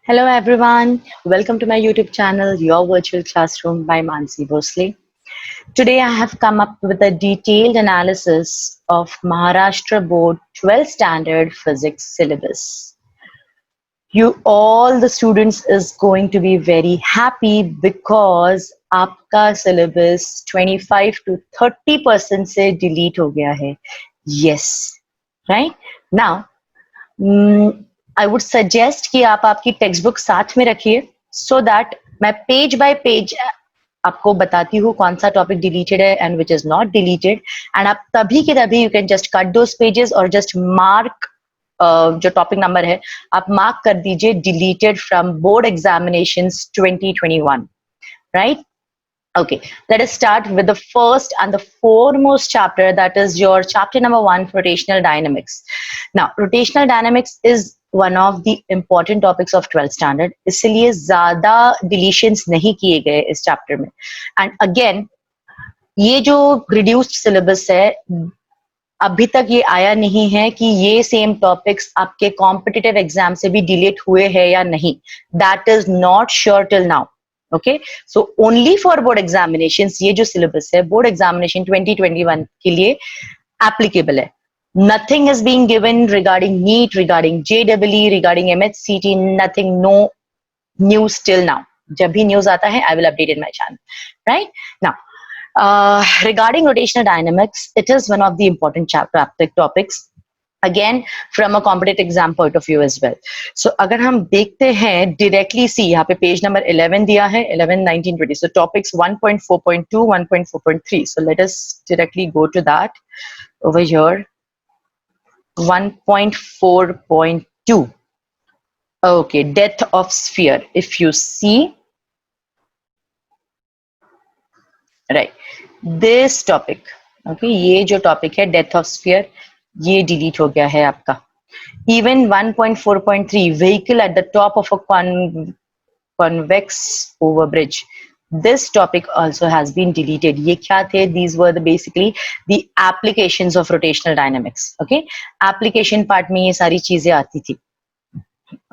Hello everyone, welcome to my YouTube channel, Your Virtual Classroom by Mansi Bhosle. Today I have come up with a detailed analysis of Maharashtra Board 12th Standard Physics syllabus. You all the students is going to be very happy because आपका syllabus 25 to 30% से delete हो गया है. Yes, right? Now, I would suggest कि आप आपकी text book साथ में रखिए सो दैट मैं पेज बाय पेज आपको बताती हूँ कौन सा टॉपिक डिलीटेड है and which is not deleted and आप तभी के तभी you can just cut those pages और जस्ट मार्क जो टॉपिक नंबर है आप मार्क कर दीजिए deleted from board examinations 2021 right. Okay, let us start with the first and the foremost chapter, that is your chapter number 1, rotational dynamics. Now, rotational dynamics is one of the important topics of 12th standard. इसलिए ज़्यादा deletions नहीं किए गए इस chapter में. And again, ये जो reduced syllabus है, अभी तक ये आया नहीं है कि ये सेम टॉपिक्स आपके कॉम्पिटिटिव एग्जाम से भी डिलीट हुए हैं या नहीं. That is not sure till now. Okay, so only for board examinations ये जो सिलेबस है बोर्ड एग्जामिनेशन 2021 के लिए एप्लीकेबल है. Nothing is being given regarding NEET, regarding JEE, regarding MHCT, nothing, no news till now. जब भी news आता है I will update in my channel. Right now, regarding rotational dynamics, it is one of the important topics again from a competitive exam point of view as well. So अगर हम देखते हैं directly see यहाँ पे page number 11 दिया है 11, 19, 20. So topics 1.4.2, 1.4.3. So let us directly go to that over here. 1.4.2. Okay, death of sphere. If you see, right, this topic, okay, ये जो topic है death of sphere, ये delete हो गया है आपका. Even 1.4.3, vehicle at the top of a convex overbridge. This topic also has been deleted. ये क्या थे? These were basically the applications of rotational dynamics. Okay, application part में ये सारी चीजें आती थी.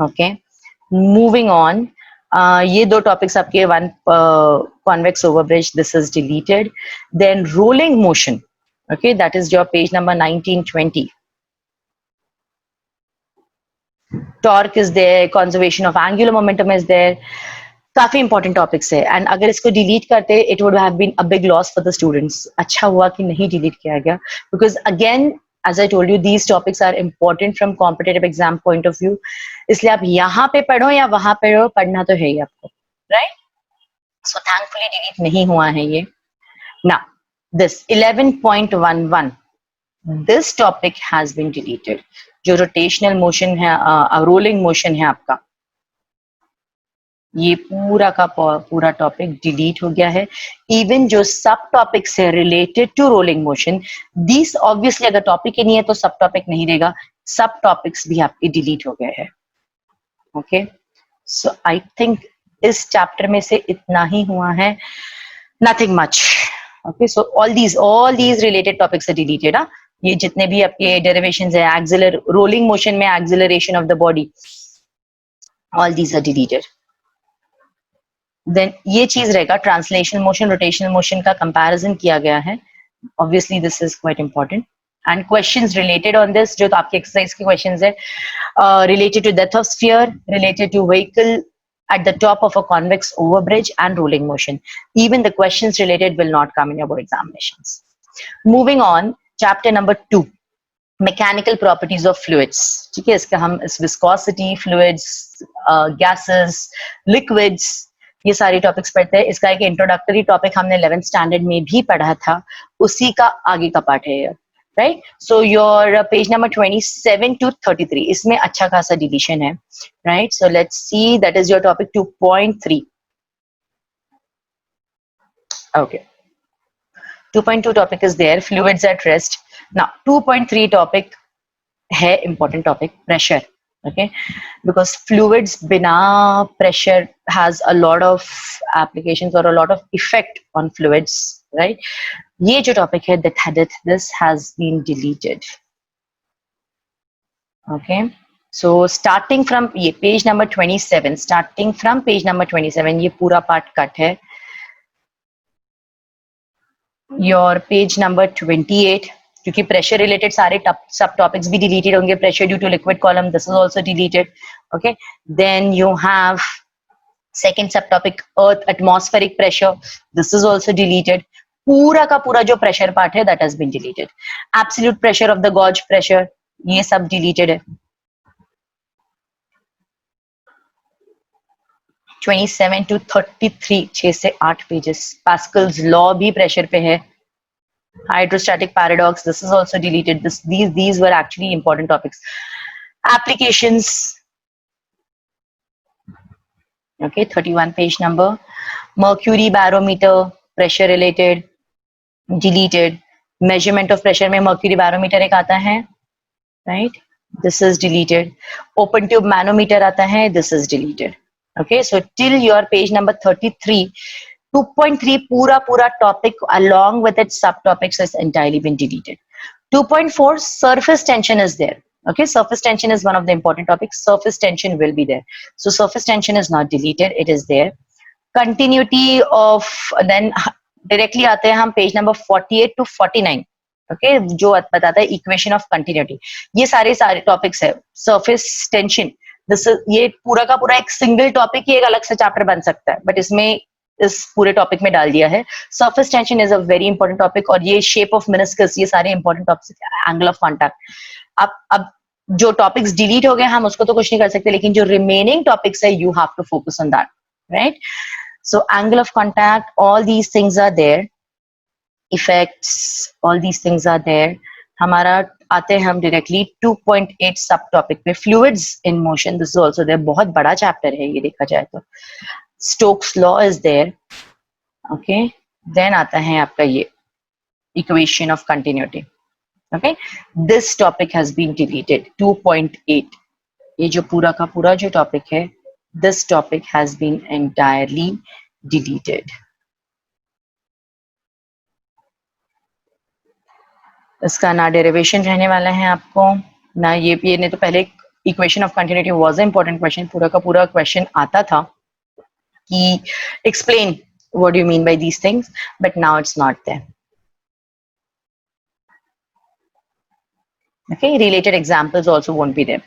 Okay, moving on. ये दो टॉपिक्स आपके one convex overbridge, this is deleted. Then rolling motion, okay, that is your page number 1920. Torque is there, conservation of angular momentum is there. काफी इंपॉर्टेंट टॉपिक्स है एंड अगर इसको delete करते it would have been a big loss for the students. अच्छा हुआ कि नहीं delete किया गया because again as I told you, these topics are important from competitive exam point of view. इसलिए आप यहाँ पे पढ़ो या वहां पे पढ़ो, पढ़ना तो है ही आपको, right? So thankfully delete नहीं हुआ है ये. Now this 11.11, this topic has been deleted. जो rotational motion है, rolling motion है आपका, ये पूरा का पूरा टॉपिक डिलीट हो गया है. इवन जो सब टॉपिक्स है related to rolling motion, this obviously अगर टॉपिक ही नहीं है तो सब टॉपिक नहीं रहेगा. सब टॉपिक्स भी आपके डिलीट हो गए हैं. ओके, सो आई थिंक इस चैप्टर में से इतना ही हुआ है, nothing much. Okay, so all these related topics are deleted. ये जितने भी आपके डेरिवेशंस है, एक्सिलर रोलिंग मोशन में acceleration of the body, all these are deleted. Then ये चीज रहेगा ट्रांसलेशन मोशन, रोटेशनल मोशन का कंपैरिजन किया गया है. Obviously this is quite important and questions related on this, जो तो आपके एक्सरसाइज के क्वेश्चंस है related to depth of sphere, related to vehicle at the top of a convex overbridge and rolling motion. Even the questions related will not come in your board examinations. Moving on, chapter number 2, mechanical properties of fluids. ठीक है, इसका हम इस viscosity, fluids, gases, liquids, ये सारे topics पढ़ते हैं. इसका एक इंट्रोडक्टरी टॉपिक हमने 11th स्टैंडर्ड में भी पढ़ा था, उसी का आगे का पार्ट है ये, right. So your page number 27 to 33, इसमें अच्छा खासा डिलीशन है, right. So let's see, that is your topic 2.3. Okay, 2.2 topic is there, fluids at rest. Now 2.3 topic है important topic, pressure. Okay, because fluids bina pressure has a lot of applications or a lot of effect on fluids, right? Ye jo topic hai, that this has been deleted. Okay, So starting from ये page number 27, starting from page number 27, ये पूरा part cut है. Your page number 28, क्योंकि pressure related सारे सब topics भी deleted होंगे. Pressure due to liquid column, this is also deleted. Okay, then you have second subtopic earth atmospheric pressure, this is also deleted. पूरा का पूरा जो pressure part है that has been deleted. Absolute pressure of the gauge pressure, ये सब deleted है. 27 to 33, 6 से 8 pages. Pascal's law भी pressure पे है. Hydrostatic paradox, this is also deleted. These were actually important topics. Applications, okay, 31 page number. Mercury barometer, pressure related, deleted. Measurement of pressure में mercury barometer एक आता है, right? This is deleted. Open tube manometer आता है, this is deleted. Okay, so till your page number 33, 2.3 पूरा topic along with its subtopics has entirely been deleted. 2.4 surface tension is there. Okay, surface tension is one of the important topics. Surface tension will be there. So surface tension is not deleted, it is there. Continuity of, then directly आते हैं हम page number 48 to 49. Okay, जो बताता है equation of continuity. ये सारे topics है. Surface tension, this is, ये पूरा का पूरा एक single topic ही एक अलग से chapter बन सकता है, but इसमें इस पूरे टॉपिक में डाल दिया है. Surface tension is a very important topic, और ये शेप ऑफ मिनिस्कस, ये सारे important topics. Angle of contact, अब जो टॉपिक्स डिलीट हो गए हम उसको तो कुछ नहीं कर सकते, लेकिन जो रिमेनिंग टॉपिक्स है you have to focus on that, right? So angle of contact, all these things are there. Effects, all these things are there. हमारा आते हैं हम डायरेक्टली 2.8 सब टॉपिक पे, fluids in motion. This is also there, बहुत बड़ा chapter है ये देखा जाए तो. Stokes law is there. Okay, then आता है आपका ये equation of continuity. Okay, this topic has been deleted. 2.8, ये जो पूरा का पूरा जो topic है, this topic has been entirely deleted. इसका ना derivation रहने वाला है आपको ना ये नहीं तो पहले equation of continuity was an important question. पूरा का पूरा question आता था कि explain what do you mean by these things, but now it's not there. Okay, related examples also won't be there.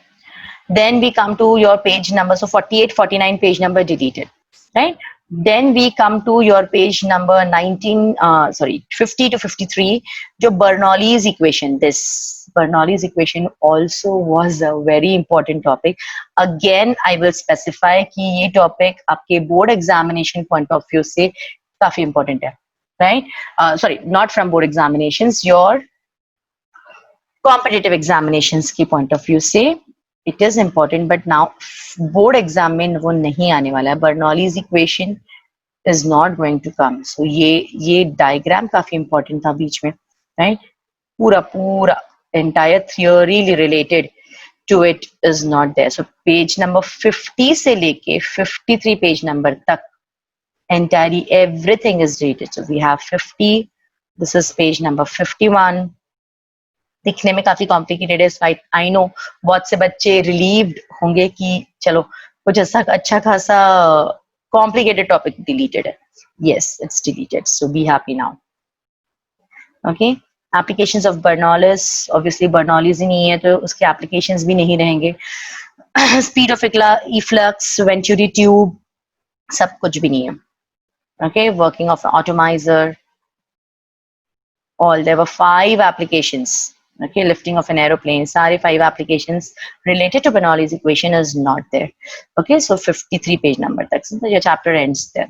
Then we come to your page number, so 48, 49 page number deleted, right? Then we come to your page number 50 to 53, जो Bernoulli's equation. This Bernoulli's equation also was a very important topic. Again, I will specify कि ये topic आपके board examination point of view से काफी important है, right? Sorry, not from board examinations, your competitive examinations की point of view से it is important, but now board exam में वो नहीं आने वाला है. Bernoulli's equation is not going to come. So ये diagram काफी important था बीच में, right? पूरा entire theory related to it is not there. So page number 50 से लेके 53 page number तक entirely everything is deleted. So we have 50. This is page number 51. दिखने में काफी कॉम्प्लिकेटेड है. आई नो बहुत से बच्चे रिलीव्ड होंगे कि चलो कुछ ऐसा अच्छा खासा कॉम्प्लिकेटेड टॉपिक डिलीटेड है. Yes, it's deleted, so be happy now. Okay, applications of Bernoulli's, obviously Bernoulli's ही नहीं है तो उसके एप्लीकेशंस भी नहीं रहेंगे. Speed of efflux, venturi tube, सब कुछ भी नहीं है. Okay, working of atomizer, all there were 5 applications. Okay, lifting of an aeroplane, सारे 5 applications related to Bernoulli's equation is not there. Okay, so 53 page number तक, so your chapter ends there.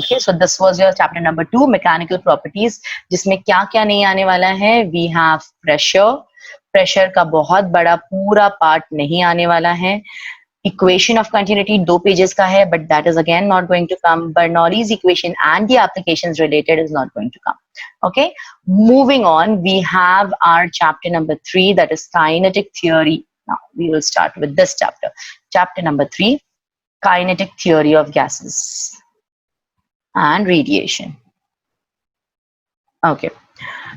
Okay, so this was your chapter number 2, mechanical properties, जिसमें क्या क्या नहीं आने वाला है. We have pressure का बहुत बड़ा पूरा part नहीं आने वाला है. Equation of continuity 2 pages का है, but that is again not going to come. Bernoulli's equation and the applications related is not going to come. Okay, moving on, we have our chapter number 3, that is kinetic theory. Now we will start with this chapter. Chapter number 3, kinetic theory of gases and radiation. Okay,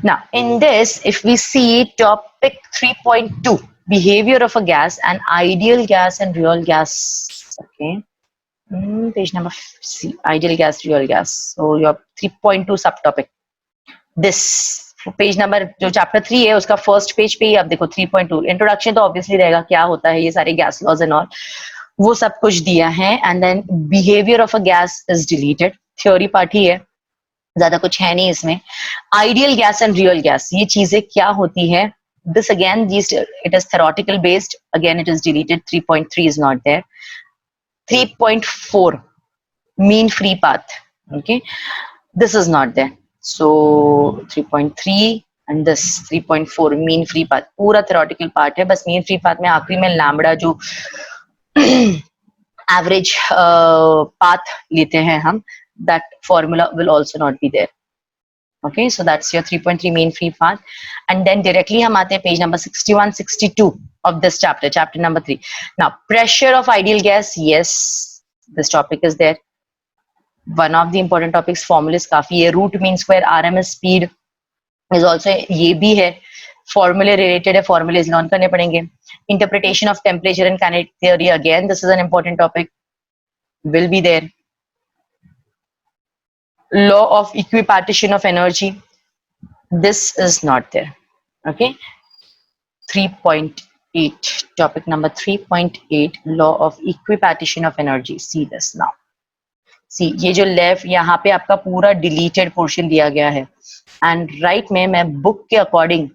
now in this, if we see topic 3.2, behavior of a gas, an ideal gas and real gas. Okay. Page number C, ideal gas, real gas. So your 3.2 subtopic. This page number जो chapter 3 है उसका first page पे ही आप देखो 3.2 introduction तो obviously रहेगा, क्या होता है ये सारे गैस लॉज एंड ऑल, वो सब कुछ दिया है. And then behaviour of a gas is deleted, theory part ही है, ज्यादा कुछ है नहीं इसमें. Ideal gas and real gas, ये चीजें क्या होती है, this again these it is theoretical based, again it is deleted. 3.3 is not there. 3.4 mean free path, okay, this is not there. So 3.3 and this 3.4 mean free path पूरा theoretical part है. बस mean free path में आखिरी में lambda जो average path लेते हैं हम, that formula will also not be there. Okay, so that's your 3.3 mean free path. And then directly हम आते हैं page number 61, 62 of this chapter, chapter number 3. Now, pressure of ideal gas, yes, this topic is there. One of the important topics, formulas काफी है. Root mean square, RMS speed is also, ये भी है. Formula related है, formulas learn करने पड़ेंगे. Interpretation of temperature and kinetic theory, again, this is an important topic, will be there. Law of equipartition of energy, this is not there. Okay. 3.8, topic number 3.8, law of equipartition of energy. See this now. See, ये जो left यहाँ पे आपका पूरा deleted portion दिया गया है, and right में मैं बुक के अकॉर्डिंग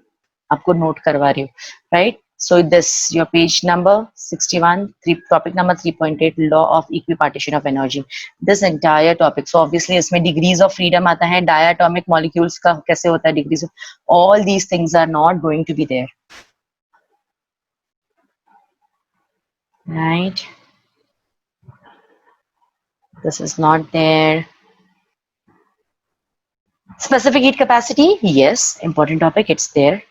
आपको नोट करवा रही हूँ, right. So this your page number 61, topic number 3.8, law of equipartition of energy. This entire topic. So obviously इसमें degrees of freedom आता है, diatomic molecules का कैसे होता है degrees of, all these things are not going to be there. Right. This is not there. Specific heat capacity, yes, important topic, it's there.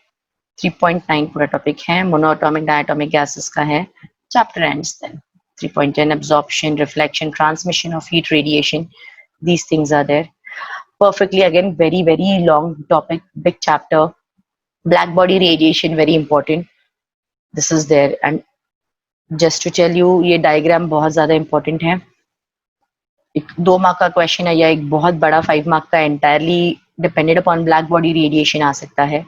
3.9 पूरा topic है, monoatomic diatomic gases का है. Chapter ends then. 3.10 absorption, reflection, transmission of heat radiation, these things are there. Perfectly, again, very very long topic, big chapter. Black body radiation, very important, this is there. And just to tell you, ये diagram बहुत ज्यादा important है. एक 2 mark का question है या एक बहुत बड़ा 5 मार्क का entirely depended upon black body radiation आ सकता है,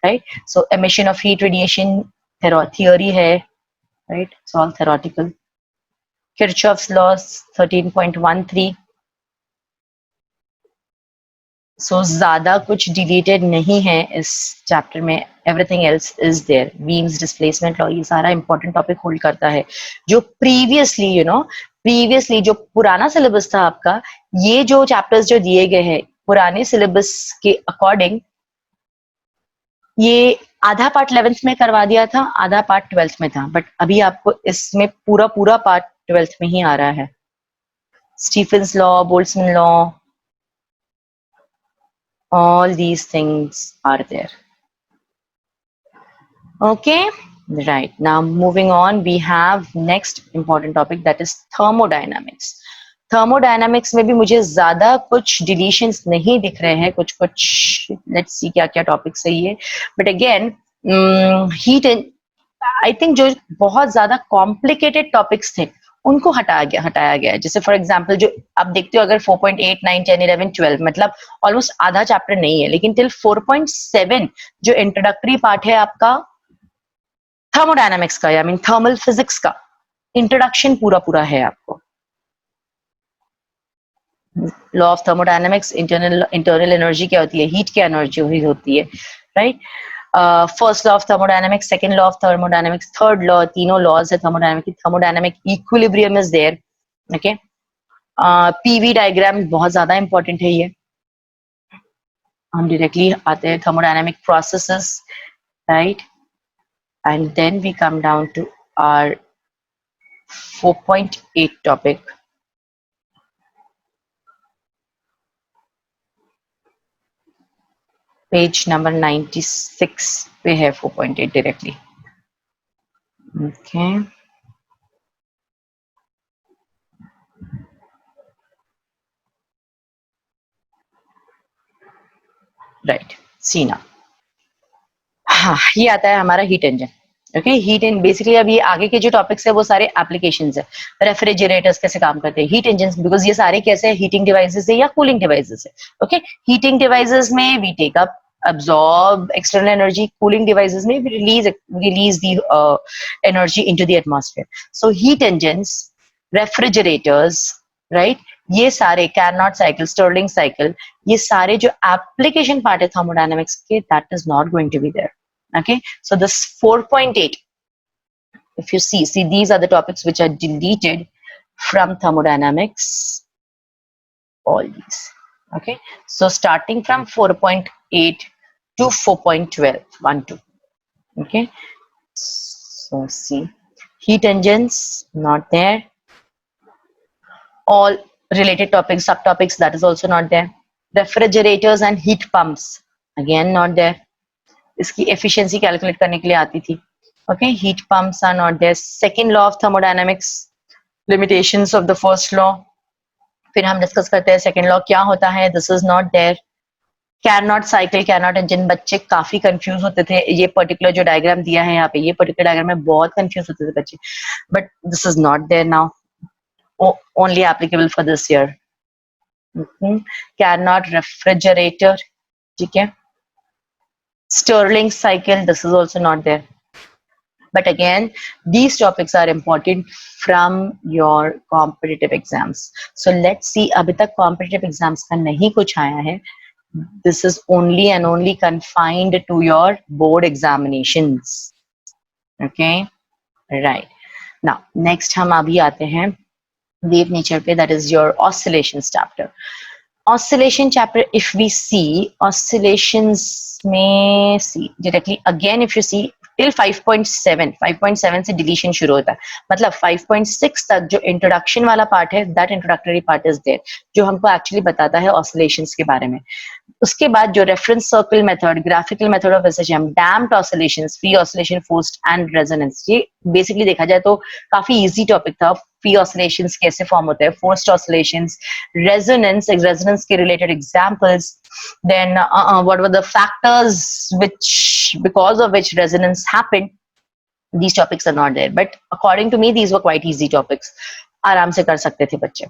right. So emission of heat radiation theory है, right, it's all theoretical. Kirchhoff's laws 13.13. सो ज्यादा कुछ डिलीटेड नहीं है इस चैप्टर में, everything else is there. Wien's displacement law, ये सारा इंपॉर्टेंट टॉपिक होल्ड करता है. जो प्रीवियसली जो पुराना सिलेबस था आपका, ये जो चैप्टर्स जो दिए गए हैं पुराने सिलेबस के अकॉर्डिंग, ये आधा पार्ट 11th में करवा दिया था, आधा पार्ट 12th में था, बट अभी आपको इसमें पूरा पार्ट 12th में ही आ रहा है. Stephen's law, Boltzmann law, all these things are there. Okay, right, now moving on, we have next important topic, that is thermodynamics. Thermodynamics में भी मुझे ज्यादा कुछ डिलीशंस नहीं दिख रहे हैं, कुछ लेट्स सी क्या क्या टॉपिक सही है. But again heat, I think जो बहुत ज्यादा कॉम्प्लिकेटेड टॉपिक्स थे उनको हटाया गया है. जैसे फॉर एग्जांपल जो आप देखते हो, अगर 4.8, 9, 10, 11, 12 मतलब ऑलमोस्ट आधा चैप्टर नहीं है, लेकिन टिल 4.7 जो इंट्रोडक्टरी पार्ट है आपका थर्मोडायनामिक्स का, आई मीन थर्मल फिजिक्स का इंट्रोडक्शन पूरा है आपको. Law of thermodynamics, internal energy क्या होती है, हीट की एनर्जी ही होती है, right. First law of thermodynamics, second law of thermodynamics, third law, तीनों लॉज है thermodynamic. Thermodynamic equilibrium is there. Okay, PV diagram बहुत ज्यादा इंपॉर्टेंट है. ये हम डायरेक्टली आते हैं thermodynamic processes, right. And then we come down to our 4.8 topic. Page number 96 पे है 4.8 डायरेक्टली. ओके, राइट, सी ना. हाँ, ये आता है हमारा heat engine. Okay, heat in basically अभी आगे के जो टॉपिक्स है वो सारे एप्लीकेशंस है. रेफ्रिजरेटर्स कैसे काम करते हैं, हीट इंजन, बिकॉज ये सारे कैसे है, हीटिंग डिवाइसेस है या कूलिंग डिवाइसेस है. ओके, हीटिंग डिवाइसेस में we take up absorb external energy, cooling devices may release the energy into the atmosphere. So heat engines, refrigerators, right, ये सारे Carnot cycle, Stirling cycle, ये सारे जो application part है thermodynamics के, that is not going to be there. Okay, so this 4.8, if you see these are the topics which are deleted from thermodynamics, all these. Okay, so starting from 4.8 to 4.12, 1, 2. Okay, so see, heat engines not there, all related topics, subtopics, that is also not there. Refrigerators and heat pumps, again not there. इसकी efficiency calculate करने के लिए आती थी. Okay, heat pumps are not there. Second law of thermodynamics, limitations of the first law. फिर हम discuss करते हैं सेकेंड लॉ क्या होता है, this is not there. Carnot cycle, Carnot engine, बच्चे काफी कंफ्यूज होते थे. ये पर्टिकुलर जो डायग्राम दिया है यहाँ पे, ये पर्टिकुलर डायग्राम में बहुत कंफ्यूज होते थे बच्चे, but this is not there now, only applicable for this year. Carnot refrigerator, ठीक है. Stirling cycle, this is also not there. But again, these topics are important from your competitive exams. So let's see, अभी तक competitive exams का नहीं कुछ आया है. This is only and only confined to your board examinations. Okay, right. Now, next हम अभी आते हैं wave nature पे, that is your oscillations chapter. Oscillation chapter, if we see, oscillations may see directly, again if you see till 5.7 से deletion शुरू होता है. मतलब 5.6 तक जो introduction वाला part है, that introductory part is there, जो हमको actually बताता है oscillations के बारे में. उसके बाद जो reference circle method, graphical method of SHM, damped oscillations, free oscillation, forced and resonance, ये बेसिकली देखा जाए तो काफी इजी टॉपिक था. फ्री ऑसिलेशंस कैसे फॉर्म होते हैं, फोर्स्ड ऑसिलेशंस, रेजोनेंस, रेजोनेंस के related examples, then what were the factors which because of which resonance happened. these topics are not there, but according to me these were quite easy topics, आराम से कर सकते थे बच्चे.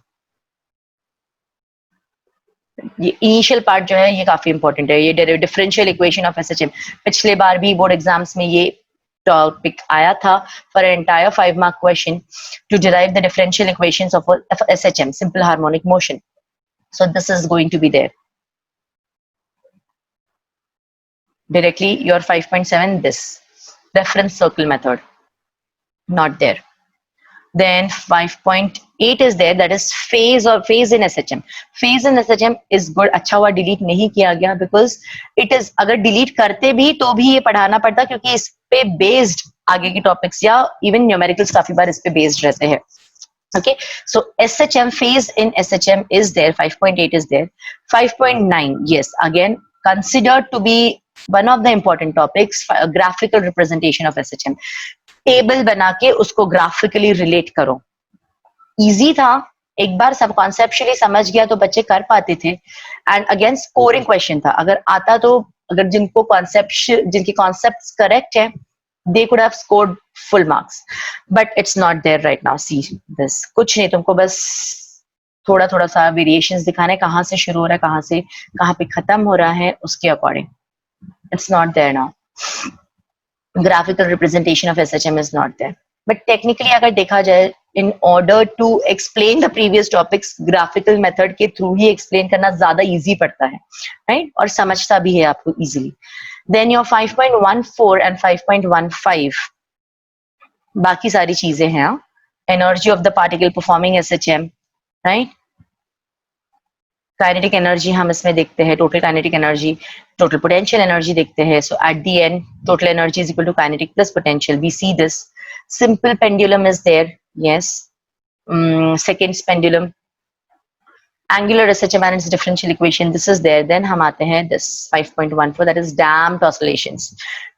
ये initial part जो है ये काफी इंपॉर्टेंट है. ये डिफरेंशियल इक्वेशन ऑफ एसएचएम, पिछले बार भी बोर्ड एग्जाम्स में ये टॉपिक आया था for entire 5 mark question to derive the differential equations of SHM, simple harmonic motion. So this is going to be there directly. Your 5.7, this reference circle method, not there. Then 5.8 is there, that is phase or phase in SHM. Phase in SHM is good. अच्छा हुआ delete नहीं किया गया, because it is, अगर delete करते भी तो भी ये पढ़ाना पड़ता, क्योंकि इस पे based आगे की topics या even numericals काफी बार इस पे based रहते हैं. Okay, so SHM, phase in SHM is there. 5.8 is there. 5.9, yes, again considered to be one of the important topics, graphical representation of SHM. Table बना के उसको ग्राफिकली रिलेट करो. इजी था, एक बार सब कॉन्सेप्चुअली समझ गया तो बच्चे कर पाते थे. एंड अगेन स्कोरिंग क्वेश्चन था, अगर आता तो, अगर जिनको जिनकी कॉन्सेप्ट्स करेक्ट है, they could have scored full marks, but it's not there right now. See this, कुछ नहीं, तुमको बस थोड़ा थोड़ा सा वेरिएशंस दिखाने, कहाँ से शुरू हो रहा है, कहाँ से कहाँ पे खत्म हो रहा है, उसके according. It's not there now. Graphical representation of SHM is not there. But technically अगर देखा जाए, in order to explain the previous topics, graphical method के through ही explain करना ज्यादा easy पड़ता है, right? और समझता भी है आपको easily. Then your 5.14 and 5.15 बाकी सारी चीजें हैं. Energy of the particle performing SHM, right? Kinetic energy हम इसमें देखते हैं, total kinetic energy, total potential energy देखते हैं. So at the end total energy is equal to kinetic plus potential. We see this. Simple pendulum is there, yes. Second pendulum, angular SHM and its differential equation, this is there. Then हम आते हैं this 5.14, that is damped oscillations.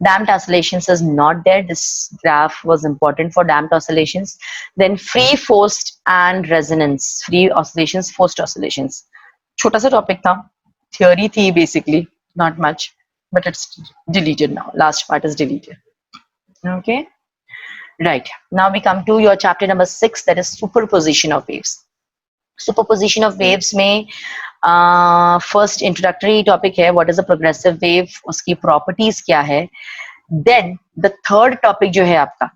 Damped oscillations is not there. This graph was important for damped oscillations. Then free, forced and resonance. Free oscillations, forced oscillations. छोटा सा topic था, theory थी basically, not much, but it's deleted now. Last part is deleted. Okay. Right. Now we come to your chapter number 6, that is superposition of waves. Superposition of waves में first introductory topic है, what is a progressive wave, उसकी properties क्या है. Then the third topic जो है आपका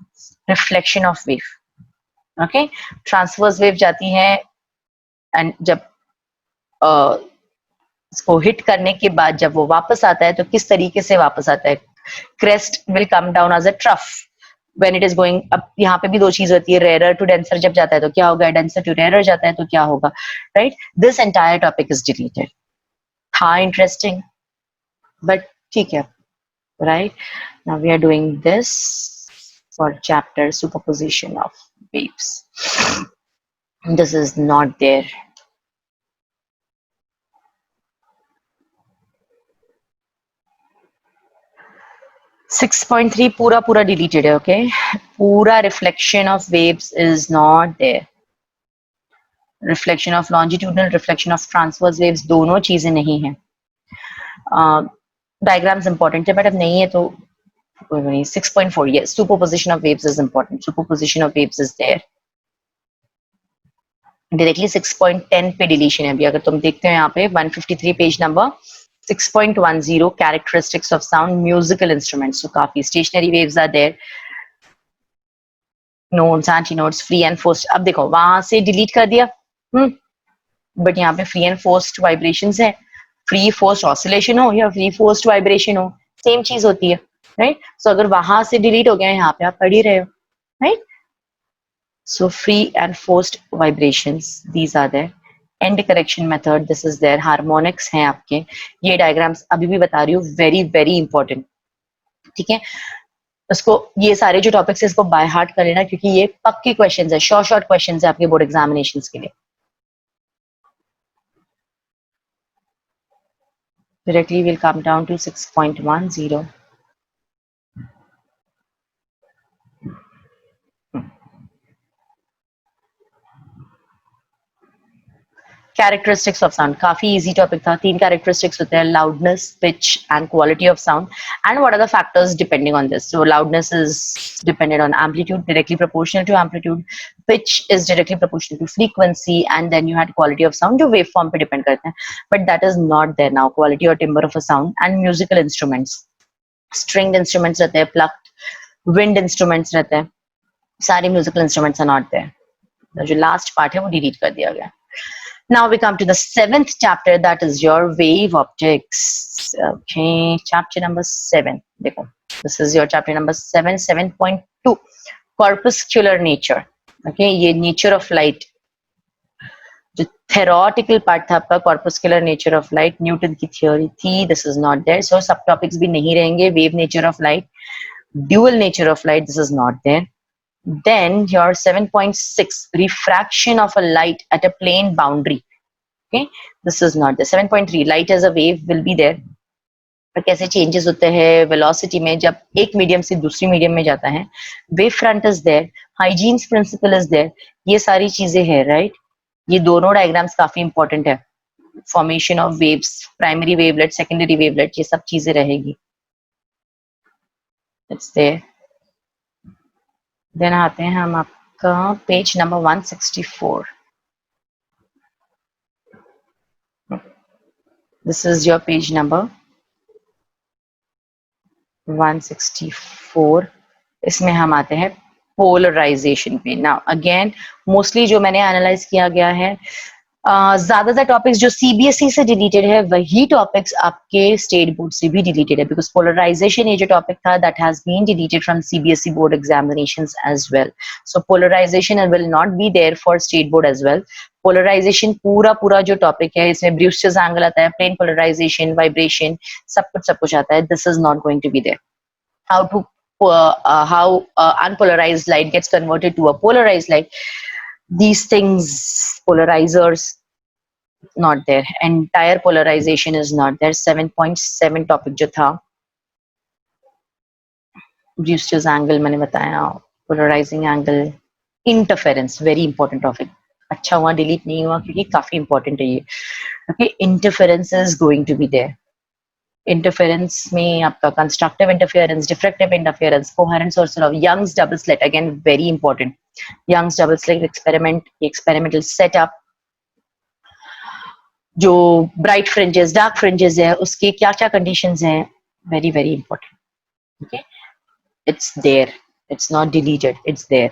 reflection of wave. Okay, transverse wave जाती है एंड जब इसको हिट करने के बाद जब वो वापस आता है तो किस तरीके से वापस आता है. Crest will come down as a trough when it is going up. यहाँ पे भी दो चीज होती है, रेयर टू डेंसर जब जाता है तो क्या होगा, डेंसर टू रेयर जाता है तो क्या होगा, right. This entire topic is deleted. था इंटरेस्टिंग बट ठीक है, right. Now we are doing this for chapter superposition of waves. This is not there. Six point three पूरा डिलीटेड है. ओके, पूरा reflection of waves is not there. Reflection of longitudinal, reflection of transverse waves, दोनों चीजें नहीं है. Diagrams important है but अब नहीं है तो 6.4 yes, superposition of waves is important. Superposition of waves is there. Directly 6.10 पे डिलीशन है. अभी अगर तुम देखते हो यहाँ पे 153 page number 6.10 characteristics of sound, musical instruments. So काफी stationary waves are there, notes, antinodes, free and forced. अब देखो वहां से डिलीट कर दिया, बट यहाँ पे फ्री एंड फोर्स्ड वाइब्रेशंस है. फ्री फोर्स्ड ऑसिलेशन हो या फ्री फोर्स्ड वाइब्रेशन हो, सेम चीज होती है, राइट. सो अगर वहां से डिलीट हो गया, यहाँ पे आप पढ़ ही रहे हो, right. So free and forced vibrations, these are there. And correction method, this is there. Harmonics हैं आपके. ये डायग्राम्स अभी भी बता रही हूँ, वेरी वेरी इंपॉर्टेंट, ठीक है. उसको ये सारे जो टॉपिक्स है इसको बाय हार्ट कर लेना क्योंकि ये पक्के क्वेश्चंस है, शॉर्ट क्वेश्चंस है आपके बोर्ड एग्जामिनेशंस के लिए. Directly will come down to 6.10. Characteristics of sound, काफी easy topic था. 3 characteristics होते हैं, loudness, pitch and quality of sound. And what are the factors depending on this? So loudness is dependent on amplitude, directly proportional to amplitude. Pitch is directly proportional to frequency, and then you had quality of sound जो waveform पे depend करते हैं. But that is not there now. Quality or timbre of a sound. And musical instruments, stringed instruments रहते हैं, plucked, wind instruments रहते हैं. सारे musical instruments are not there. जो last part है वो delete कर दिया गया. Now we come to the 7th chapter, that is your wave optics. Okay, chapter number 7. देखो, this is your chapter number 7, 7.2. Corpuscular nature. Okay, ये nature of light. जो theoretical part था आपका, corpuscular nature of light, Newton की theory थी. This is not there. So subtopics भी नहीं रहेंगे. Wave nature of light, dual nature of light. This is not there. Then your 7.6, refraction of a light at a plane boundary. Okay, this is not there. 7.3, light as a wave will be there. पर कैसे changes होते हैं velocity में जब एक medium से दूसरी medium में जाता है. Wave front is there. Hygiene's principle is there. ये सारी चीजें हैं, right? ये दोनों diagrams काफी important है. Formation of waves, primary wavelet, secondary wavelet, ये सब चीजें रहेगी. It's there. देन आते हैं हम आपका page number 164. This is your page number 164. इसमें हम आते हैं पोलराइजेशन पे. नाउ अगेन मोस्टली जो मैंने एनालाइज किया गया है, ज्यादातर टॉपिक्स जो सीबीएसई से डिलीटेड है वही टॉपिक्स आपके स्टेट बोर्ड से भी डिलीटेड है, बिकॉज पोलराइजेशन ये जो टॉपिक था that has been deleted from CBSE board examinations as well. So polarization will not be there for state board as well. Polarization पूरा जो टॉपिक है इसमें ब्रूस्टर्स एंगल आता है, प्लेन पोलराइजेशन, वाइब्रेशन, सब कुछ आता है. This is not going to be there. how unpolarized light gets converted to a polarized light, these things, polarizers, not there. Entire polarization is not there. 7.7 topic जो था, Brewster's angle मैंने बताया, polarizing angle, interference, very important topic. अच्छा हुआ delete नहीं हुआ क्योंकि काफी इंपॉर्टेंट है ये. Okay, interference is going to be there. Interference में आपका constructive interference, diffractive interference, coherent source of Young's double slit, again very important, Young's double slit experiment, experimental setup, जो ब्राइट फ्रिंजेस, डार्क फ्रिंजेस है, उसके क्या क्या conditions हैं, very very important. Okay, it's there, it's not deleted, it's there.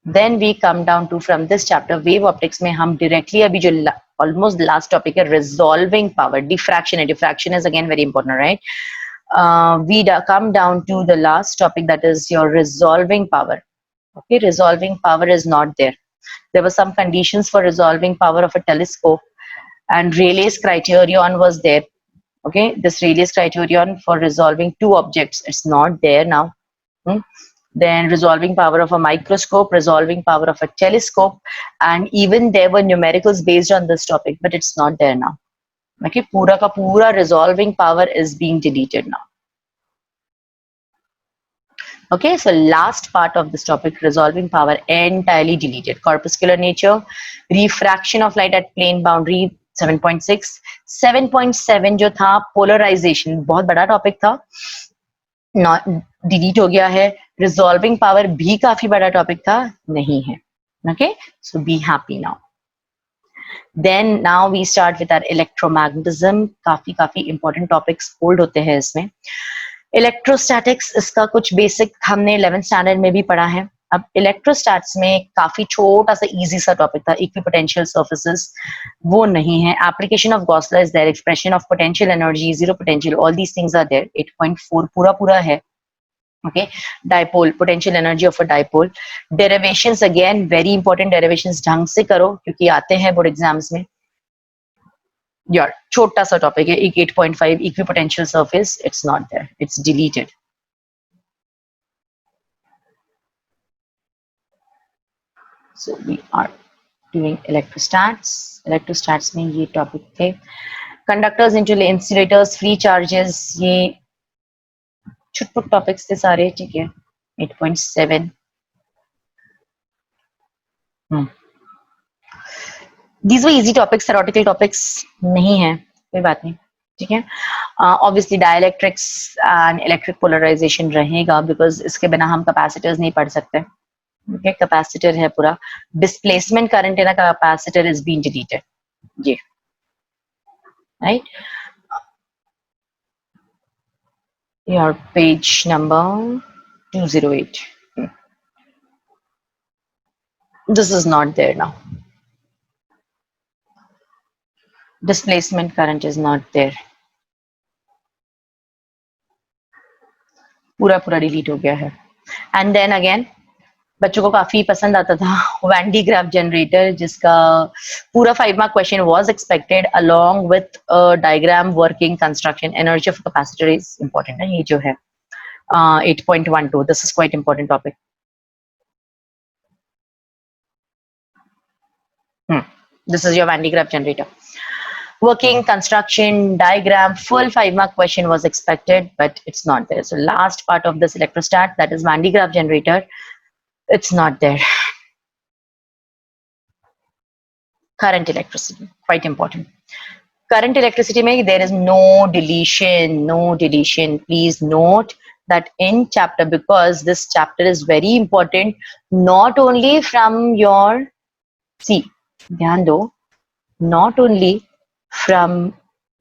Then we come down to, from this chapter wave optics में हम directly अभी जो almost last topic है resolving power, diffraction है, diffraction is again very important, right? We come down to the last topic, that is your resolving power. Okay, resolving power is not there. There were some conditions for resolving power of a telescope, and Rayleigh's criterion was there. Okay, this Rayleigh's criterion for resolving two objects, it's not there now. Then resolving power of a microscope, resolving power of a telescope, and even there were numericals based on this topic, but it's not there now. Okay, pura ka pura resolving power is being deleted now. Okay, so last part of this topic, resolving power, entirely deleted. Corpuscular nature, refraction of light at plane boundary 7.6, 7.7 जो था polarization, बहुत बड़ा topic था, not delete हो गया है. Resolving power भी काफी बड़ा टॉपिक था, नहीं है. Okay, so be happy now. Then now we start with our electromagnetism. काफी काफी इंपॉर्टेंट टॉपिक्स होल्ड होते हैं इसमें. इलेक्ट्रोस्टैटिक्स, इसका कुछ बेसिक हमने 11th स्टैंडर्ड में भी पढ़ा है. अब इलेक्ट्रोस्टैट्स में काफी छोटा सा इजी सा टॉपिक था, इक्विपोटेंशियल सर्फेसेस, वो नहीं है. Application of Gauss law is there, expression of potential energy, zero potential, all these things are there. 8.4 पूरा पूरा है. Okay, dipole, potential energy of a dipole. Derivations, again very important, derivations ढंग से करो क्योंकि आते हैं बोर्ड एग्जाम्स में. यार छोटा सा टॉपिक है. 8.5 equipotential surface, it's not there, it's deleted. So we are doing electrostats. Electrostats में ये टॉपिक थे. कंडक्टर्स, इंसुलेटर्स, फ्री चार्जेस, ये छुटपुट टॉपिक्स थे सारे. ठीक है. 8.7. These were easy topics, theoretical topics नहीं है, कोई बात नहीं. ठीक है. Obviously dielectrics and electric polarization रहेगा, बिकॉज इसके बिना हम कैपेसिटर्स नहीं पढ़ सकते. Okay, कैपेसिटर है पूरा. Displacement current in a capacitor is being deleted. ये right. Your page number 208. This is not there now. Displacement current is not there. पूरा पूरा डिलीट हो गया है. एंड देन अगेन बच्चों को काफी पसंद आता था वैन डी ग्राफ जनरेटर, जिसका पूरा 5 mark question was expected along with diagram working construction. Energy of capacitor is important है. ये जो है 8.12, this is quite important topic. This is your Van de Graaff generator. Working, construction, diagram, full 5 mark question was expected, but it's not there. So last part of this electrostat, that is Van de Graaff generator, it's not there. Current electricity, quite important. Current electricity mein there is no deletion, no deletion. Please note that in chapter, because this chapter is very important, not only from your, see, dhyan do, not only from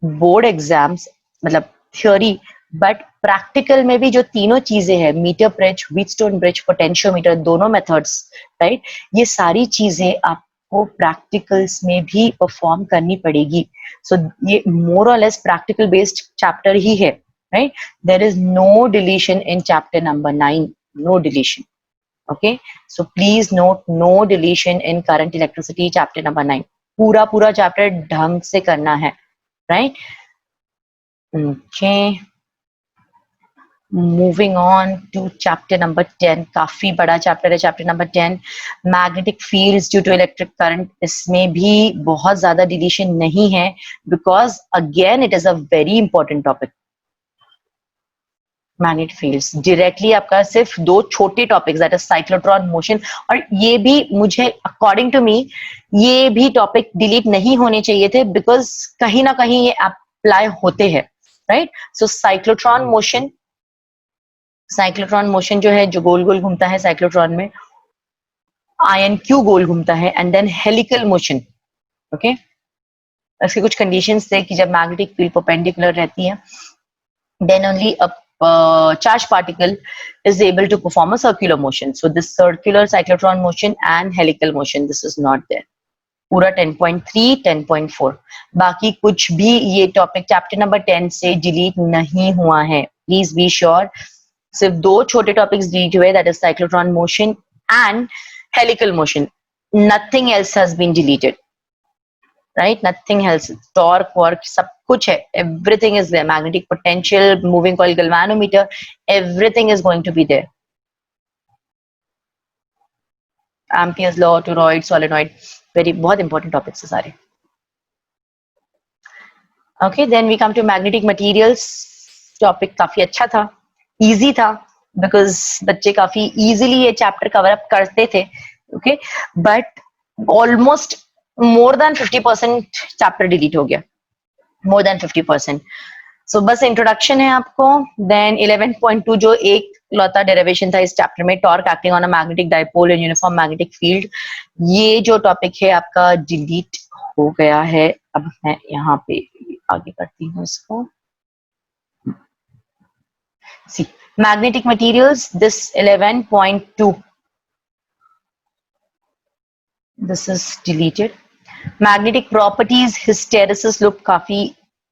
board exams, मतलब theory, but practical में भी जो तीनों चीजें हैं, metre bridge, Wheatstone bridge, potentiometer, दोनों methods, right, ये सारी चीजें आपको प्रैक्टिकल्स में भी परफॉर्म करनी पड़ेगी. सो ये मोर और लेस प्रैक्टिकल बेस्ड चैप्टर ही है, right. There is no deletion in chapter number 9, no deletion. Okay, so please note, no deletion in current electricity chapter number 9. पूरा पूरा चैप्टर ढंग से करना है, right. Okay, moving on to chapter number 10. काफी बड़ा चैप्टर है chapter number 10. Magnetic fields due to electric current. इसमें भी बहुत ज्यादा डिलीशन नहीं है, because again it is a very important topic. Magnetic fields directly आपका सिर्फ 2 छोटे topics, that is cyclotron motion, और ये भी मुझे अकॉर्डिंग टू मी ये भी टॉपिक डिलीट नहीं होने चाहिए थे, बिकॉज कहीं ना कहीं ये अप्लाई होते हैं, राइट? सो साइक्लोट्रॉन मोशन जो है, जो गोल गोल घूमता है साइक्लोट्रॉन में, आयन क्यू गोल घूमता है, and then helical motion, okay? इसके कुछ कंडीशंस थे कि जब मैग्नेटिक फील्ड परपेंडिकुलर रहती है, then only a charged particle is able to perform a circular motion. So this circular cyclotron motion and helical motion, this is not there. पूरा 10.3, 10.4, बाकी कुछ भी ये टॉपिक चैप्टर नंबर 10 से डिलीट नहीं हुआ है, प्लीज बी श्योर। सिर्फ दो छोटे टॉपिक्स डिलीट हुए, that is cyclotron motion and helical motion, nothing else has been deleted, right? Nothing else. Torque, work, सब कुछ है, everything is there. Magnetic potential, moving coil galvanometer, everything is going to be there. Ampere's law, toroid, solenoid, very बहुत important topics है सारे. Okay, then we come to magnetic materials. Topic काफी अच्छा था, easy था, because बच्चे काफी easily ये chapter cover up करते थे, okay? But almost more than 50% chapter delete हो गया, more than 50%. So बस इंट्रोडक्शन है आपको. देन 11.2 जो एक लौता डेरिवेशन था इस चैप्टर में, torque acting on a magnetic dipole in uniform magnetic field, ये जो टॉपिक है आपका डिलीट हो गया है. अब मैं यहाँ पे आगे करती हूँ इसको. See magnetic materials, this 11.2, this is deleted. Magnetic properties, hysteresis loop काफी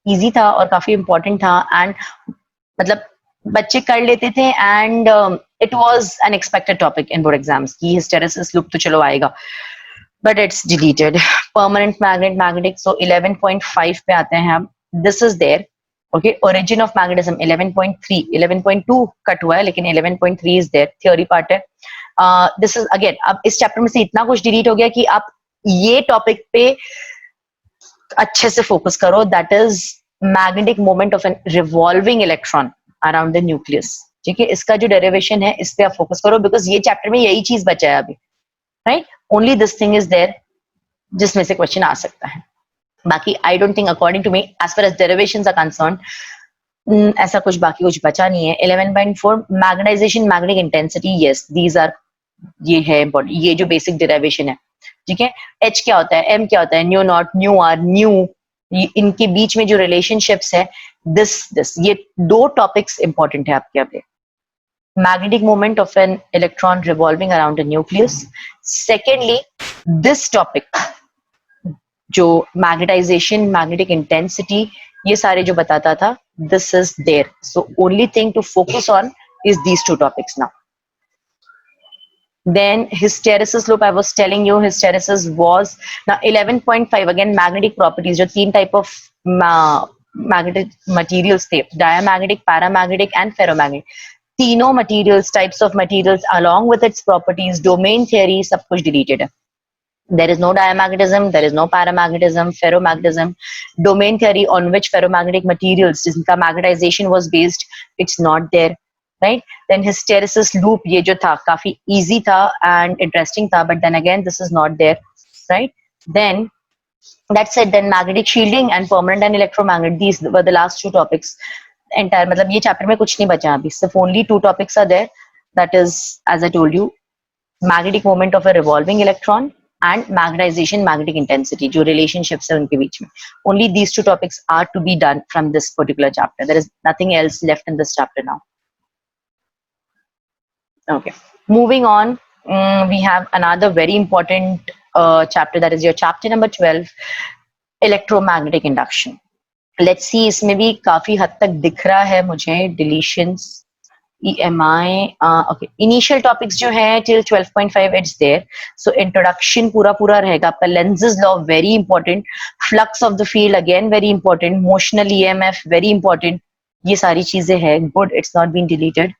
इजी था और काफी इंपॉर्टेंट था, एंड मतलब बच्चे कर लेते थे, and it was an expected topic in board exams की हिस्टेरेसिस लुक तो चलो आएगा, but it's deleted. Permanent magnetic, so 11.5 पे आते हैं हम. This is there, okay. Origin of magnetism 11.3, 11.2 cut हुआ है, लेकिन 11.3 इज देयर, थ्योरी पार्ट है. दिस इज अगेन, अब इस चैप्टर में से इतना कुछ डिलीट हो गया कि आप ये टॉपिक पे अच्छे से फोकस करो, that is magnetic moment of an revolving electron around the nucleus. ठीक है, इसका जो डेरिवेशन है इस पे आप फोकस करो, बिकॉज ये चैप्टर में यही चीज बचा है अभी, right? Only this thing is there जिसमें से क्वेश्चन आ सकता है. बाकी I don't think, according to me, as far as derivations are concerned, ऐसा कुछ बाकी कुछ बचा नहीं है. 11.4 magnetization, magnetic intensity, yes these are, ये है इंपॉर्टेंट, ये जो बेसिक डेरिवेशन है. ठीक है, एच क्या होता है, एम क्या होता है, mu naught, mu r, mu, इनके बीच में जो रिलेशनशिप्स है, दिस ये दो टॉपिक्स इंपॉर्टेंट है आपके यहाँ पे. Magnetic moment of an electron revolving around a nucleus. Secondly, this topic जो मैग्नेटाइजेशन, मैग्नेटिक इंटेंसिटी, ये सारे जो बताता था, this is there. So only thing to focus on is these two topics now. Then hysteresis loop, I was telling you, hysteresis was now 11.5 again magnetic properties, जो तीन type of magnetic materials थे, diamagnetic, paramagnetic and ferromagnetic. तीनों materials, types of materials along with its properties, domain theory, सब कुछ deleted है. There is no diamagnetism, there is no paramagnetism, ferromagnetism. Domain theory on which ferromagnetic materials, जिनका magnetization was based, it's not there. Right? Then hysteresis loop, ये जो था काफी easy था and interesting था, but then again this is not there, right? Then that's it. Then magnetic shielding and permanent and electromagnet, these were the last two topics. Entire मतलब ये chapter में कुछ नहीं बचा अभी, सिर्फ only two topics are there. That is, as I told you, magnetic moment of a revolving electron and magnetization, magnetic intensity, जो relationships है उनके बीच में. Only these two topics are to be done from this particular chapter. There is nothing else left in this chapter now. Okay, moving on, we have another very important chapter, that is your chapter number 12, electromagnetic induction. Let's see, इसमें भी काफी हद तक दिख रहा है मुझे deletions, EMI. Okay, initial topics जो है till 12.5 it's there. So introduction पूरा रहेगा आपका. Lenz's law very important, flux of the field again very important, motional EMF very important, ये सारी चीजें हैं. Good, it's not been deleted.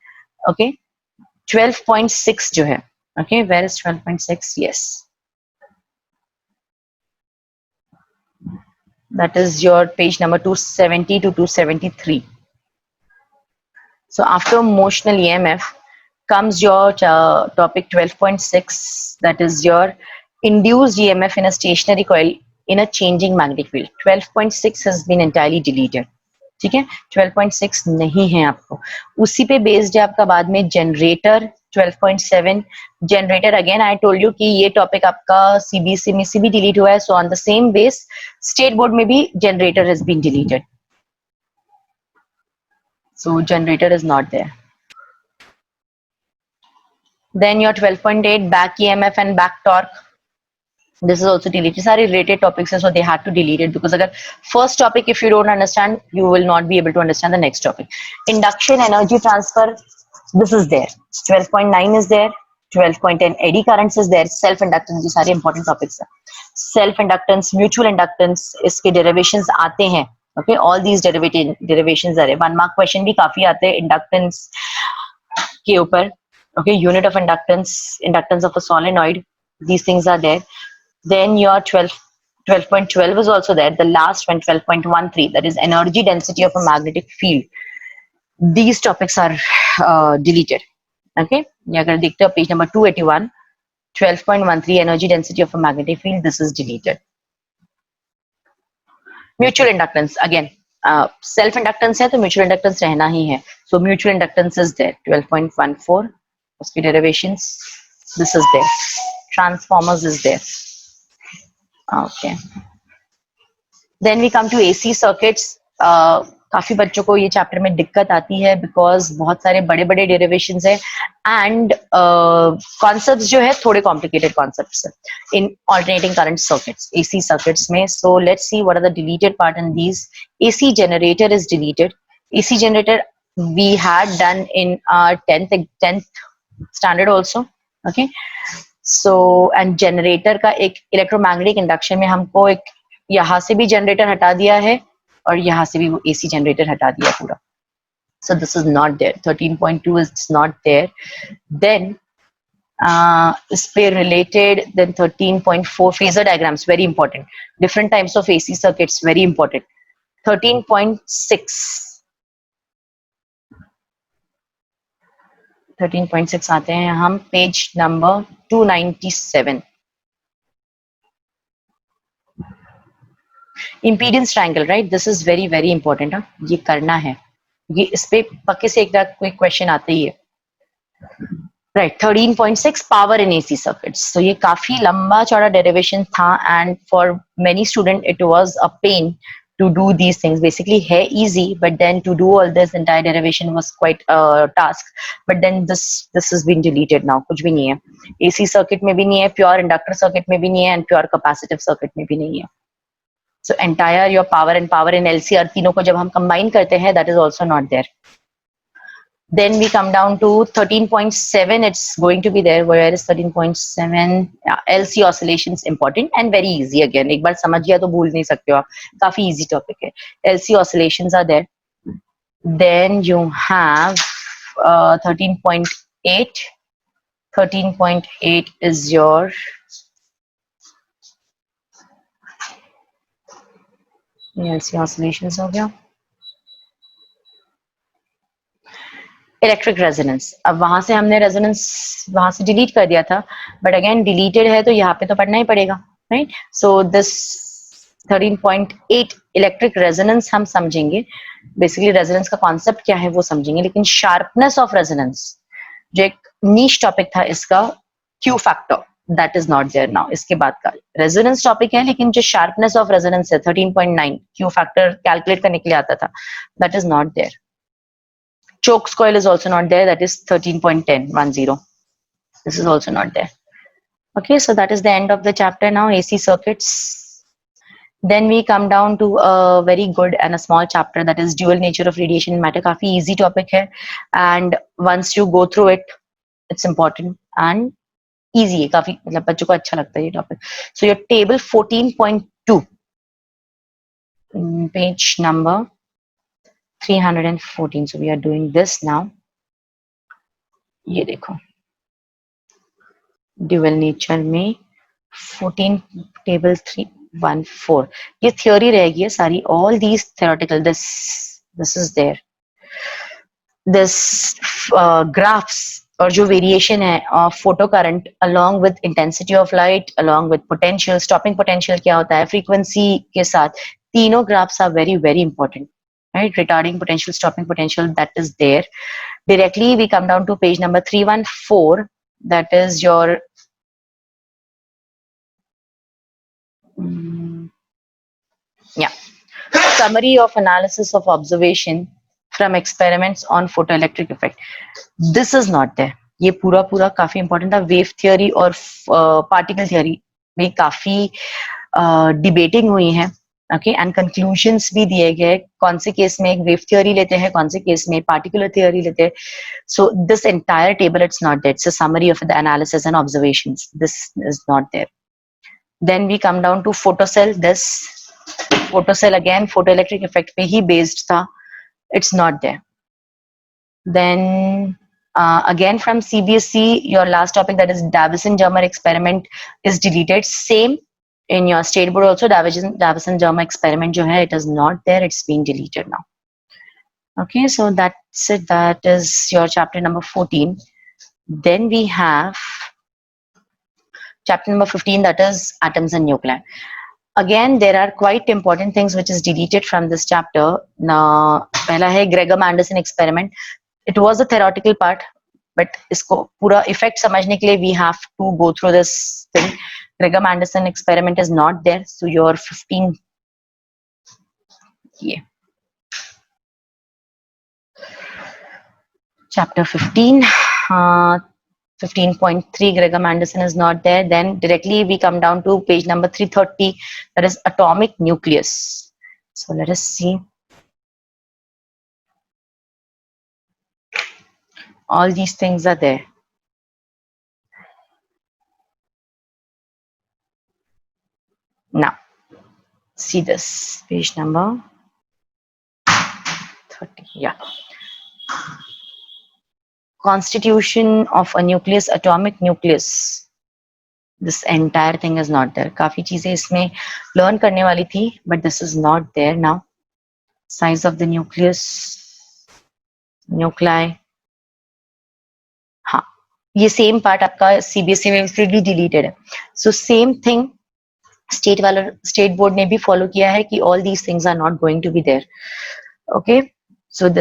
Okay, 12.6 जो है, okay, where is 12.6? Yes, that is your page number 270 to 273. So after motional EMF comes your topic 12.6, that is your induced EMF in a stationary coil in a changing magnetic field. 12.6 has been entirely deleted. ठीक है, 12.6 नहीं है आपको, उसी पे based है आपका बाद में generator 12.7. Generator again I told you कि ये टॉपिक आपका सीबीएसई में से भी डिलीट हुआ है, so on the same base state board में भी generator has been deleted, so generator is not there. Then your 12.8 back EMF and back torque, this is also deleted. सारे related topics हैं, so they had to delete it because अगर first topic if you don't understand, you will not be able to understand the next topic. Induction, energy transfer, this is there. 12.9 is there. 12.10 eddy currents is there. Self inductance, ये सारे important topics हैं. Self inductance, mutual inductance, इसके derivations आते हैं. Okay, all these derivations are there. 1 mark question भी काफी आते हैं inductance के ऊपर. Okay, unit of inductance of a solenoid, these things are there. Then your 12.12 is also there. The last one, 12.13, that is energy density of a magnetic field. These topics are deleted. Okay, ये अगर देखते हो page number 281, 12.13 energy density of a magnetic field, this is deleted. Mutual inductance, again self inductance है तो mutual inductance रहना ही है, so mutual inductance is there. 12.14, उसकी derivations, this is there. Transformers is there. Okay, then we come to AC circuits. काफी बच्चों को ये chapter में दिक्कत आती है बिकॉज बहुत सारे बड़े बड़े डेरिवेशंस है एंड कॉन्सेप्ट्स जो है थोड़े कॉम्प्लिकेटेड कॉन्सेप्ट्स है in alternating current circuits, AC circuits में. So let's see what are the deleted part in these. AC generator is deleted. AC generator we had done in our 10th standard also. Okay, so and generator का एक electromagnetic induction में हमको एक यहाँ से भी generator हटा दिया है और यहाँ से भी वो एसी जनरेटर हटा दिया पूरा. So this is not there. 13.2 is not there. Then इस पे related, then 13.4 phasor diagrams, very important. Different types of AC circuits, very important. 13.6. 13.6 आते हैं हम page number 297. Impedance triangle, right? This is very very important. ये करना है, ये इस पे पक्के से एक कोई क्वेश्चन आते ही है. Right, 13.6 power in AC circuits. So ये काफी लंबा चौड़ा derivation था and for many students it was a pain to do these things. Basically है easy, but then to do all this entire derivation was quite a task. But then this has been deleted now. कुछ भी नहीं है. AC circuit में भी नहीं है, pure inductor circuit में भी नहीं है and pure capacitive circuit में भी नहीं है. So entire your power in LCR तीनों को जब हम combine करते हैं, that is also not there. Then we come down to 13.7. It's going to be there. Where is 13.7? Yeah, LC oscillations important and very easy again. एक बार समझ गया तो भूल नहीं सकते हो आप. काफी easy topic है. LC oscillations are there. Then you have 13.8. 13.8 is your LC oscillations हो गया. इलेक्ट्रिक रेजोनेंस, अब वहां से हमने रेजोनेंस वहां से डिलीट कर दिया था, बट अगेन डिलीटेड है तो यहाँ पे तो पढ़ना ही पड़ेगा, right? So this 13.8 electric resonance हम समझेंगे. बेसिकली रेजोनेंस का कॉन्सेप्ट क्या है वो समझेंगे, लेकिन शार्पनेस ऑफ रेजोनेंस जो एक नीश टॉपिक था इसका, Q factor, that is not there now. इसके बाद का रेजोनेंस टॉपिक है, लेकिन जो शार्पनेस ऑफ रेजोनेंस है 13.9 क्यू फैक्टर कैलकुलेट करने के लिए आता था, that is not there. Chokes coil is also not there, that is 13.10. This is also not there. Okay, so that is the end of the chapter now, AC circuits. Then we come down to a very good and a small chapter, that is dual nature of radiation and matter. काफी easy topic है and once you go through it, it's important and easy है काफी, मतलब बच्चों को अच्छा लगता है ये topic. So your table 14.2, page number 314. So we are doing this now. ये देखो ड्यूअल नेचर में 14 टेबल 314, ये थ्योरी रहेगी है सारी. All these theoretical, this is there, this graphs और जो वेरिएशन है of photo current along with intensity of light along with potential, stopping potential क्या होता है, फ्रीक्वेंसी के साथ, तीनों graphs are very very important, right? Retarding potential, stopping potential, that is there. Directly we come down to page number 314, that is your yeah, summary of analysis of observation from experiments on photoelectric effect. This is not there. ये पूरा पूरा काफी important था. Wave theory और particle theory में काफी debating हुई है. ओके, एंड कंक्लूजन्स भी दिए गए. कौन से केस में एक वेव थियोरी लेते हैं, कौन से केस में पार्टिकुलर थियोरी लेते हैं. So this entire table, it's not there. It's a summary of the analysis and observations. This is not there. Then we come down to photocell. This photocell again photoelectric effect पे ही based था. It's not there. Then again from CBSE, your last topic, that is Davison-Germer experiment, is deleted. Same in your state board also. Davison-Germer experiment जो है, it is not there. It's been deleted now. Okay, so that's it. That is your chapter number 14. Then we have chapter number 15, that is atoms and nuclei. Again, there are quite important things which is deleted from this chapter. Now, पहला है Gregor-Manderson experiment. It was a theoretical part, but इसको पूरा effect समझने के लिए we have to go through this thing. Gregor-Manderson experiment is not there, so your 15. Yeah. Chapter 15. 15.3 Gregor-Manderson is not there. Then directly we come down to page number 330, that is atomic nucleus. So let us see. All these things are there. Now see this page number 30. Yeah. Constitution of a nucleus, atomic nucleus. This entire thing is not there. काफी चीजें इसमें learn करने वाली थी, but this is not there now. Size of the nucleus, nuclei. हाँ, ये same part आपका CBSE में भी deleted है. So same thing state board ने भी follow किया है कि all these things are not going to be there. Okay, so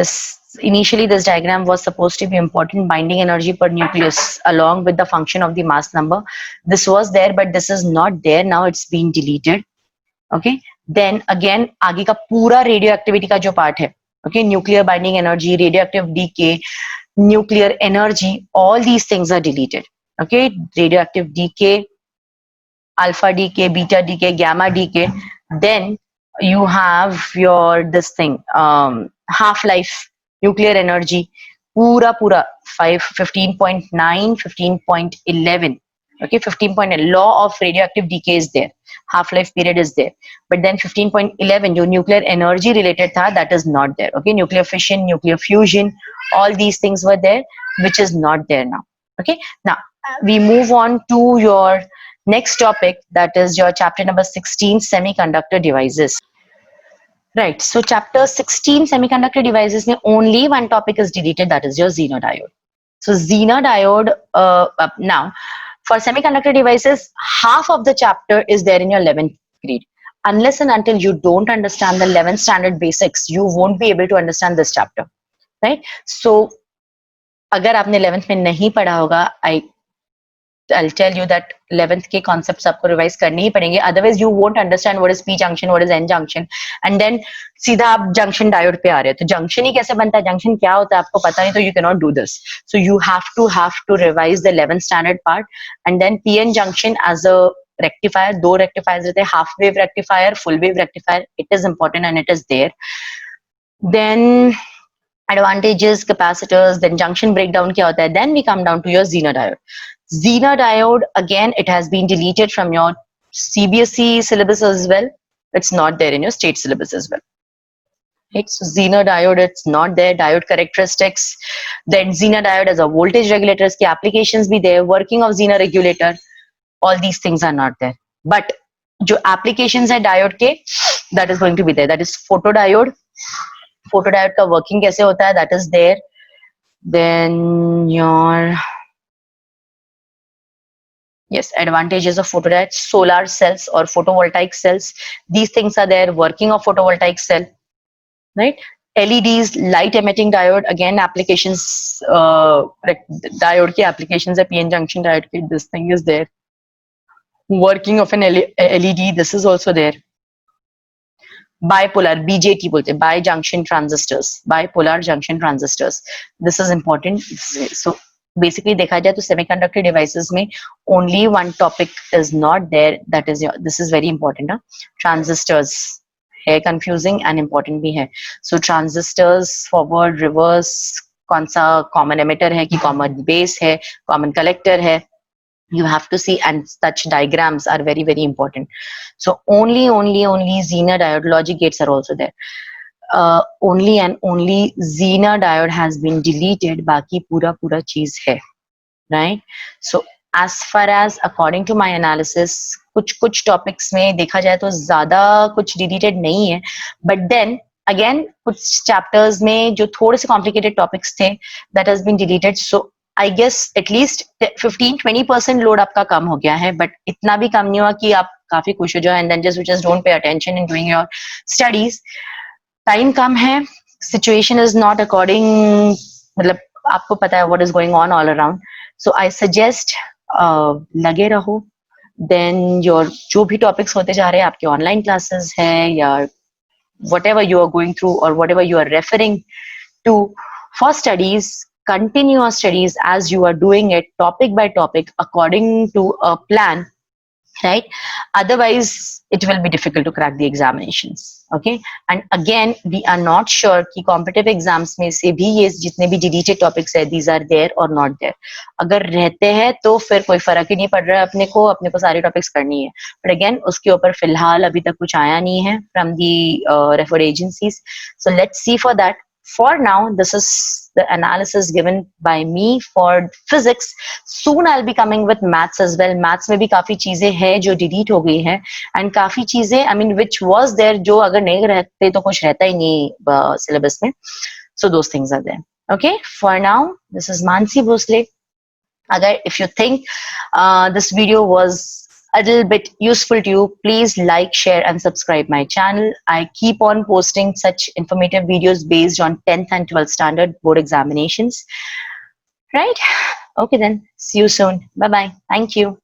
initially this diagram was supposed to be important, binding energy per nucleus along with the function of the mass number. This was there, but this is not there now. It's been deleted. Okay, then again आगे का पूरा radioactivity का जो part है, okay, nuclear binding energy, radioactive decay, nuclear energy, all these things are deleted. Okay, radioactive decay, alpha decay, beta decay, gamma decay. Then you have your this thing, half life, nuclear energy, पूरा 15.9, 15.11. Okay, 15.11 law of radioactive decay is there, half life period is there, but then 15.11 जो nuclear energy related था, that is not there. Okay, nuclear fission, nuclear fusion, all these things were there, which is not there now. Okay, now we move on to your next topic, that is your chapter number 16, semiconductor devices. Right, so chapter 16, semiconductor devices, only one topic is deleted, that is your Zener diode. So Zener diode, now for semiconductor devices, half of the chapter is there in your 11th grade. Unless and until you don't understand the 11th standard basics, you won't be able to understand this chapter, right? So अगर आपने 11th में नहीं पढ़ा होगा, I'll tell you that 11th के concepts आपको revise करने ही पड़ेंगे, otherwise you won't understand what is P junction, what is N junction, and then सीधा आप junction diode पे आ रहे हो. तो junction ही कैसे बनता है, junction क्या होता है आपको पता नहीं, तो you cannot do this. So you have to revise the 11th standard part, and then PN junction as a rectifier, दो rectifiers रहते हैं, half wave rectifier, full wave rectifier, it is important and it is there. Then advantages, capacitors, then junction breakdown क्या होता है. Then we come down to your Zener diode. Zener diode, again, it has been deleted from your CBSE syllabus as well. It's not there in your state syllabus as well. Right? So Zener diode, it's not there. Diode characteristics. Then Zener diode as a voltage regulator, इसकी applications भी there. Working of Zener regulator, all these things are not there. But जो applications है diode के, that is going to be there. That is photodiode. Photodiode का working कैसे होता है, that is there. Then your, yes, advantages of photodiode, solar cells or photovoltaic cells. These things are there. Working of photovoltaic cell, right? LEDs, light emitting diode, again applications, diode ki applications, PN junction diode ki, this thing is there. Working of an LED, this is also there. Bipolar, BJT बोलते हैं, bi junction transistors, bipolar junction transistors, this is important. So basically देखा जाए तो semiconductor devices में only one topic is not there, that is your, this is very important, transistors है, confusing and important भी है. So transistors, forward, reverse, कौन सा common emitter है कि common base है, common collector है, you have to see, and such diagrams are very very important. So only Zener diode, logic gates are also there. Only and only Zener diode has been deleted, baki pura cheez hai, right? So as far as according to my analysis, कुछ topics में देखा जाए तो ज़्यादा कुछ deleted नहीं है, but then again कुछ chapters में जो थोड़े से complicated topics थे, that has been deleted. So I guess at least 15-20% load आपका कम हो गया है, but इतना भी कम नहीं हुआ कि आप काफी खुश हो जाओ, and then just don't pay attention in doing your studies. Time कम है, situation is not according, मतलब आपको पता है what is going on all around. So I suggest लगे रहो. Then your जो भी topics होते जा रहे हैं, आपके online classes है या whatever you are going through or whatever you are referring to for studies, continue your studies as you are doing it topic by topic according to a plan, right? Otherwise it will be difficult to crack the examinations. Okay, and again we are not sure कि competitive exams में से भी ये जितने भी deleted topics है, these are there or not there. अगर रहते हैं तो फिर कोई फर्क ही नहीं पड़ रहा है, अपने को सारी topics करनी है, but again उसके ऊपर फिलहाल अभी तक कुछ आया नहीं है from the referred agencies. So let's see for that. For now, this is the analysis given by me for physics. Soon I'll be coming with maths as well. Maths में भी काफी चीजें हैं जो delete हो गई हैं, and काफी चीजें, I mean, which was there, जो अगर नहीं रहते तो कुछ रहता ही नहीं syllabus में. So those things are there. Okay. For now, this is Mansi Bhosle. Agar if you think this video was a little bit useful to you, please like, share and subscribe my channel. I keep on posting such informative videos based on 10th and 12th standard board examinations, right? Okay then, see you soon. Bye bye. Thank you.